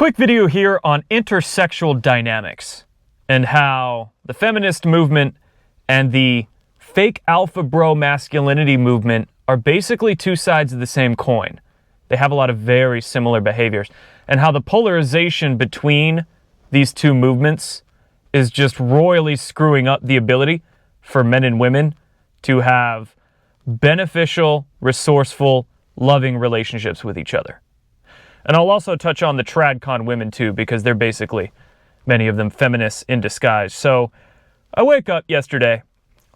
Quick video here on intersexual dynamics and how the feminist movement and the fake alpha bro masculinity movement are basically two sides of the same coin. They have a lot of very similar behaviors, and how the polarization between these two movements is just royally screwing up the ability for men and women to have beneficial, resourceful, loving relationships with each other. And I'll also touch on the Tradcon women too, because they're basically, many of them, feminists in disguise. So I wake up yesterday,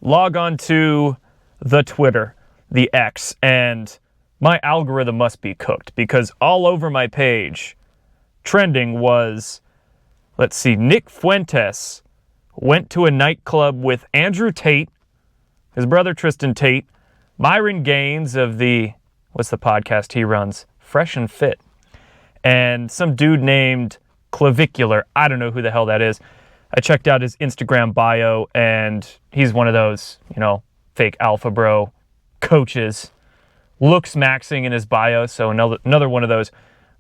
log on to the Twitter, the X, and my algorithm must be cooked, because all over my page, trending was, let's see, Nick Fuentes went to a nightclub with Andrew Tate, his brother Tristan Tate, Myron Gaines of the, what's the podcast he runs? Fresh and Fit. And some dude named Clavicular. I don't know who the hell that is. I checked out his Instagram bio, and he's one of those, fake alpha bro coaches. Looks maxing in his bio, so another one of those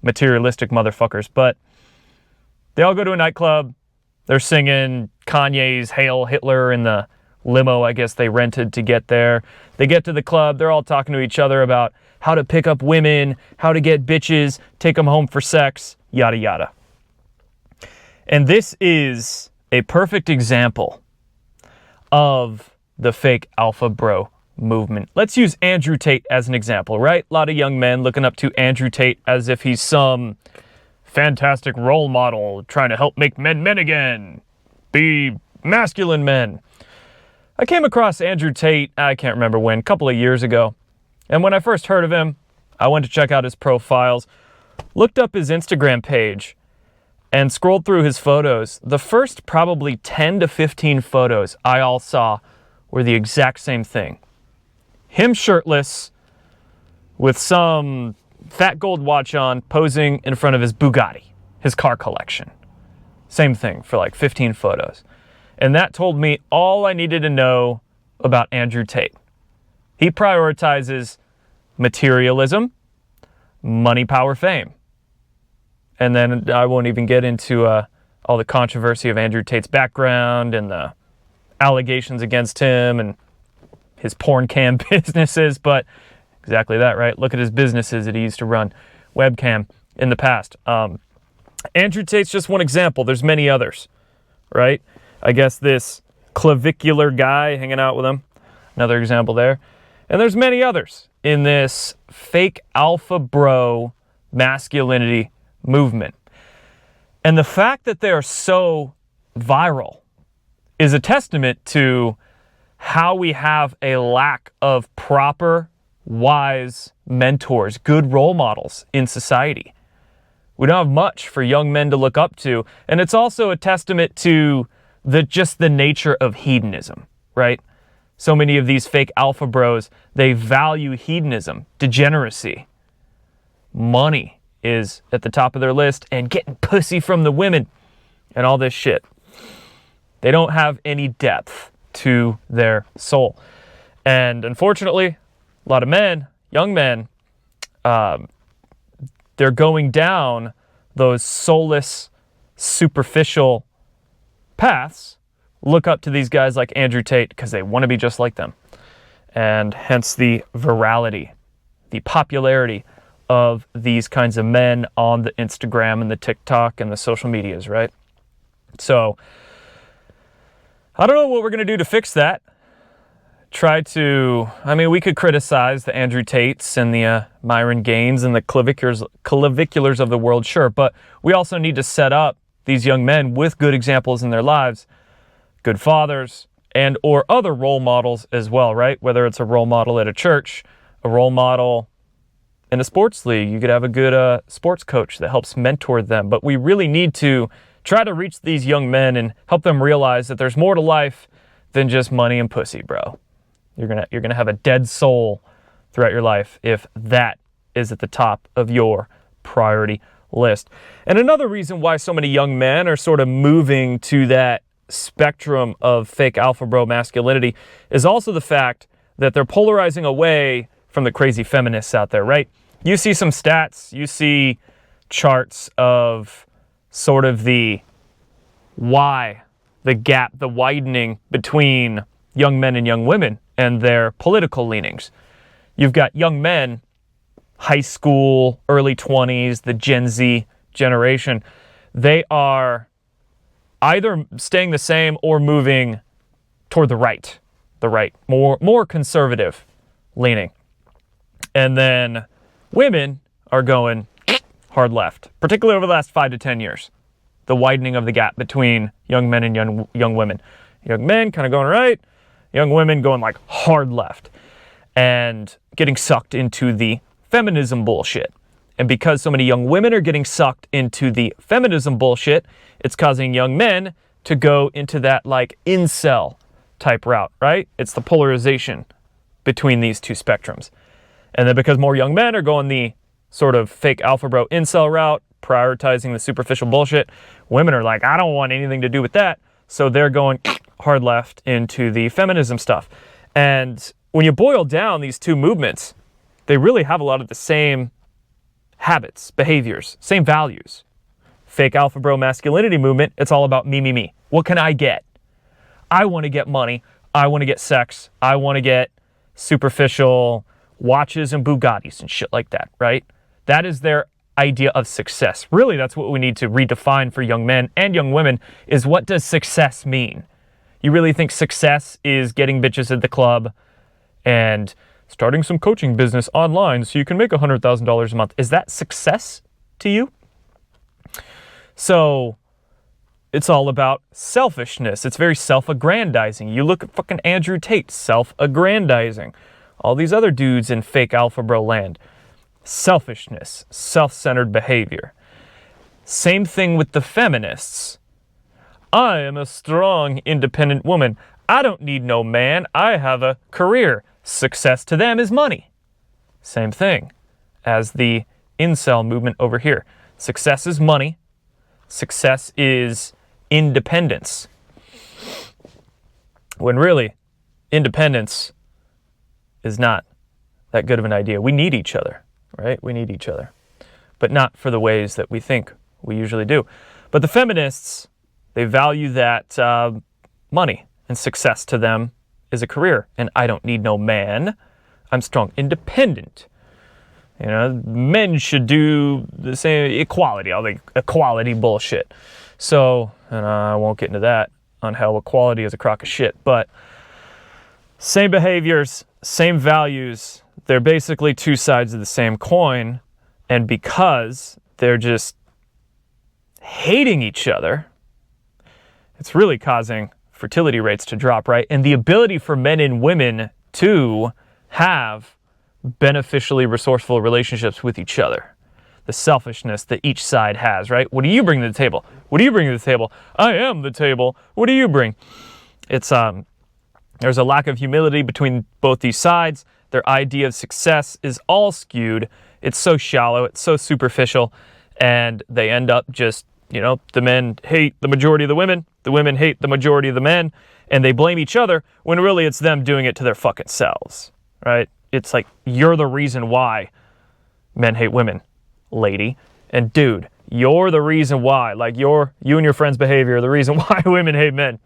materialistic motherfuckers. But they all go to a nightclub. They're singing Kanye's Hail Hitler in the limo, I guess they rented to get there. They get to the club. They're all talking to each other about how to pick up women, how to get bitches, take them home for sex, yada, yada. And this is a perfect example of the fake alpha bro movement. Let's use Andrew Tate as an example, right? A lot of young men looking up to Andrew Tate as if he's some fantastic role model trying to help make men men again, be masculine men. I came across Andrew Tate, I can't remember when, a couple of years ago. And when I first heard of him, I went to check out his profiles, looked up his Instagram page, and scrolled through his photos. The first probably 10 to 15 photos I all saw were the exact same thing. Him shirtless, with some fat gold watch on, posing in front of his Bugatti, his car collection. Same thing for like 15 photos. And that told me all I needed to know about Andrew Tate. He prioritizes materialism, money, power, fame. And then I won't even get into all the controversy of Andrew Tate's background and the allegations against him and his porn cam businesses, but exactly that, right? Look at his businesses that he used to run, webcam, in the past. Andrew Tate's just one example. There's many others, right? I guess this clavicular guy hanging out with him, another example there. And there's many others in this fake alpha bro masculinity movement. And the fact that they are so viral is a testament to how we have a lack of proper, wise mentors, good role models in society. We don't have much for young men to look up to. And it's also a testament to the nature of hedonism, right? So many of these fake alpha bros, they value hedonism, degeneracy. Money is at the top of their list, and getting pussy from the women and all this shit. They don't have any depth to their soul. And unfortunately, a lot of men, young men, they're going down those soulless, superficial paths. Look up to these guys like Andrew Tate because they want to be just like them. And hence the virality, the popularity of these kinds of men on the Instagram and the TikTok and the social medias, right? So, I don't know what we're going to do to fix that. We could criticize the Andrew Tates and the Myron Gaines and the claviculars of the world, sure, but we also need to set up these young men with good examples in their lives, good fathers, and or other role models as well, right? Whether it's a role model at a church, a role model in a sports league. You could have a good sports coach that helps mentor them. But we really need to try to reach these young men and help them realize that there's more to life than just money and pussy, bro. You're gonna have a dead soul throughout your life if that is at the top of your priority list. And another reason why so many young men are sort of moving to that spectrum of fake alpha bro masculinity is also the fact that they're polarizing away from the crazy feminists out there, right? You see some stats, you see charts of sort of the gap, the widening between young men and young women and their political leanings. You've got young men, high school, early 20s, the Gen Z generation. They are either staying the same or moving toward the right, more conservative leaning. And then women are going hard left, particularly over the last 5 to 10 years. The widening of the gap between young men and young women. Young men kind of going right, young women going like hard left and getting sucked into the feminism bullshit. And because so many young women are getting sucked into the feminism bullshit, it's causing young men to go into that like incel type route, right? It's the polarization between these two spectrums. And then because more young men are going the sort of fake alpha bro incel route, prioritizing the superficial bullshit, women are like, I don't want anything to do with that. So they're going hard left into the feminism stuff. And when you boil down these two movements, they really have a lot of the same habits, behaviors, same values. Fake alpha bro masculinity movement, it's all about me. What can I get? I want to get money. I want to get sex. I want to get superficial watches and Bugattis and shit like that, right? That is their idea of success. Really, that's what we need to redefine for young men and young women is what does success mean? You really think success is getting bitches at the club and starting some coaching business online so you can make $100,000 a month? Is that success to you? So it's all about selfishness. It's very self-aggrandizing. You look at fucking Andrew Tate, self-aggrandizing. All these other dudes in fake alpha bro land. Selfishness, self-centered behavior. Same thing with the feminists. I am a strong, independent woman. I don't need no man. I have a career. Success to them is money. Same thing as the incel movement over here. Success is money. Success is independence. When really, independence is not that good of an idea. We need each other, right? We need each other, but not for the ways that we think we usually do. But the feminists, they value that money and success to them is a career. And I don't need no man. I'm strong, independent. You know, men should do the same equality, all the equality bullshit. So, and I won't get into that on how equality is a crock of shit, but same behaviors, same values. They're basically two sides of the same coin. And because they're just hating each other, it's really causing fertility rates to drop, right? And the ability for men and women to have beneficially resourceful relationships with each other. The selfishness that each side has, right? What do you bring to the table? What do you bring to the table? I am the table. What do you bring? It's there's a lack of humility between both these sides. Their idea of success is all skewed. It's so shallow. It's so superficial. And they end up just, you know, the men hate the majority of the women hate the majority of the men, and they blame each other when really it's them doing it to their fucking selves, right? It's like, you're the reason why men hate women, lady. And dude, you're the reason why, like you and your friend's behavior are the reason why women hate men.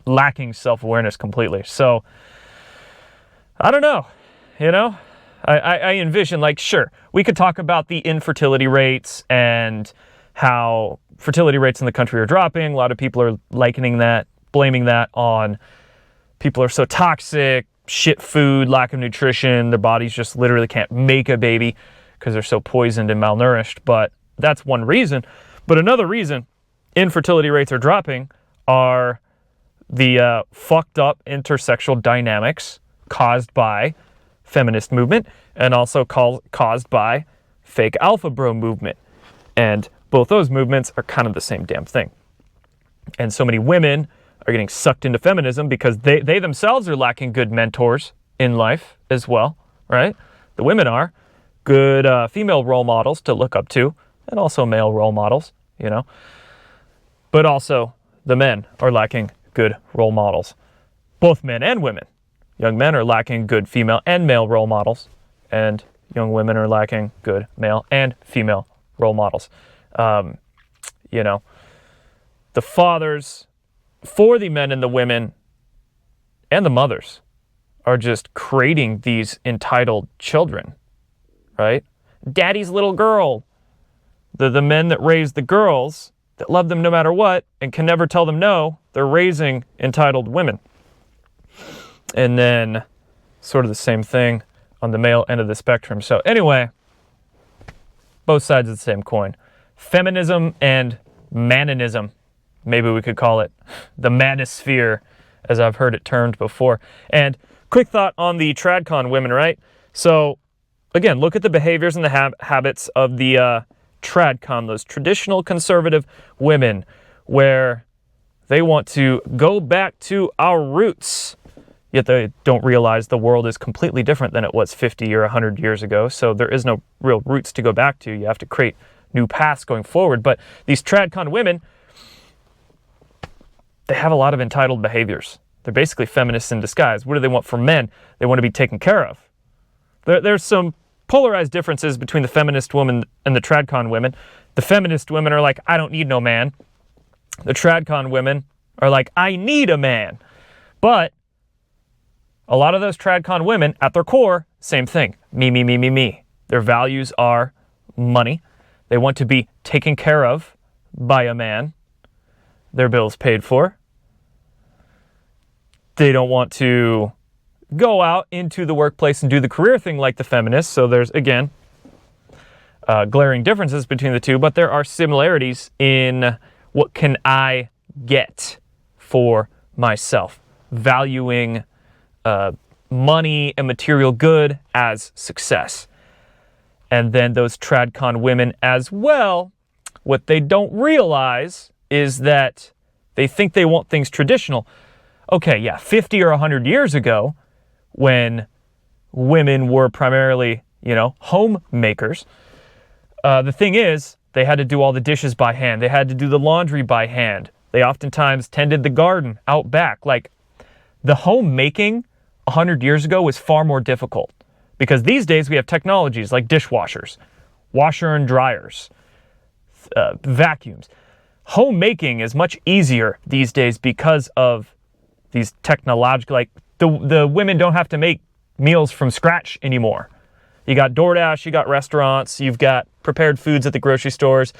Lacking self-awareness completely. So, I don't know, you know? I envision, like, sure, we could talk about the infertility rates and how fertility rates in the country are dropping. A lot of people are likening that, blaming that on people are so toxic, shit food, lack of nutrition, their bodies just literally can't make a baby because they're so poisoned and malnourished. But that's one reason. But another reason infertility rates are dropping are the fucked up intersexual dynamics caused by feminist movement and also caused by fake alpha bro movement. And both those movements are kind of the same damn thing. And so many women are getting sucked into feminism because they themselves are lacking good mentors in life as well, right? The women are good female role models to look up to, and also male role models, you know. But also the men are lacking good role models. Both men and women. Young men are lacking good female and male role models, and young women are lacking good male and female role models. the fathers for the men and the women and the mothers are just creating these entitled children, right? Daddy's little girl. The men that raise the girls, that love them no matter what and can never tell them no, they're raising entitled women. And then sort of the same thing on the male end of the spectrum. So anyway, both sides of the same coin. Feminism and manonism, maybe we could call it the manosphere, as I've heard it termed before. And quick thought on the Tradcon women, right? So again, look at the behaviors and the habits of the Tradcon, those traditional conservative women, where they want to go back to our roots, yet they don't realize the world is completely different than it was 50 or 100 years ago. So there is no real roots to go back to. You have to create new paths going forward. But these Tradcon women, they have a lot of entitled behaviors. They're basically feminists in disguise. What do they want from men? They want to be taken care of. There's some polarized differences between the feminist woman and the Tradcon women. The feminist women are like, I don't need no man. The Tradcon women are like, I need a man. But a lot of those Tradcon women, at their core, same thing. Me, me, me, me, me. Their values are money. They want to be taken care of by a man. Their bills paid for. They don't want to go out into the workplace and do the career thing like the feminists. So there's, again, glaring differences between the two, but there are similarities in what can I get for myself, valuing money and material good as success. And then those Tradcon women as well, what they don't realize is that they think they want things traditional. Okay, yeah, 50 or 100 years ago, when women were primarily, homemakers, the thing is, they had to do all the dishes by hand. They had to do the laundry by hand. They oftentimes tended the garden out back. Like, the homemaking 100 years ago was far more difficult, because these days we have technologies like dishwashers, washer and dryers, vacuums. Homemaking is much easier these days because of these technological, like, the women don't have to make meals from scratch anymore. You got DoorDash, you got restaurants, you've got prepared foods at the grocery stores,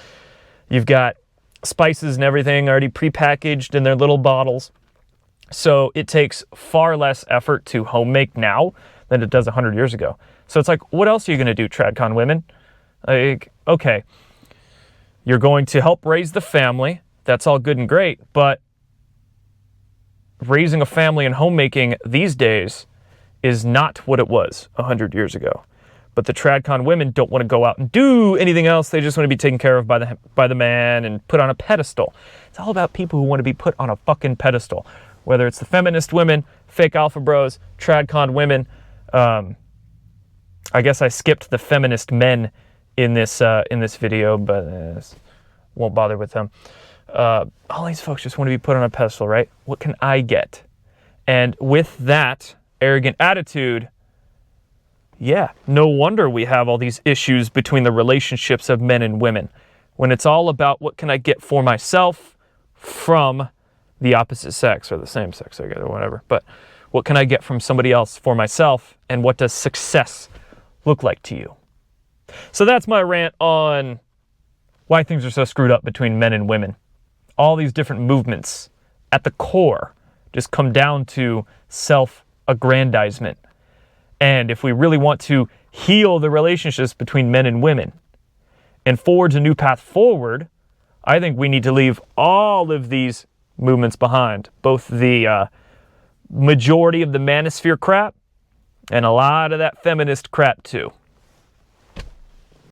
you've got spices and everything already prepackaged in their little bottles. So it takes far less effort to homemake now than it does 100 years ago. So it's like, what else are you going to do, Tradcon women? Like, okay, you're going to help raise the family. That's all good and great, but raising a family and homemaking these days is not what it was 100 years ago. But the Tradcon women don't want to go out and do anything else. They just want to be taken care of by the man and put on a pedestal. It's all about people who want to be put on a fucking pedestal. Whether it's the feminist women, fake alpha bros, Tradcon women. I guess I skipped the feminist men in this video, but won't bother with them. All these folks just want to be put on a pedestal, right? What can I get? And with that arrogant attitude, yeah, no wonder we have all these issues between the relationships of men and women, when it's all about what can I get for myself from the opposite sex, or the same sex, I guess, or whatever. But what can I get from somebody else for myself, and what does success look like to you? So that's my rant on why things are so screwed up between men and women. All these different movements at the core just come down to self-aggrandizement. And if we really want to heal the relationships between men and women and forge a new path forward, I think we need to leave all of these movements behind, both the majority of the manosphere crap and a lot of that feminist crap too.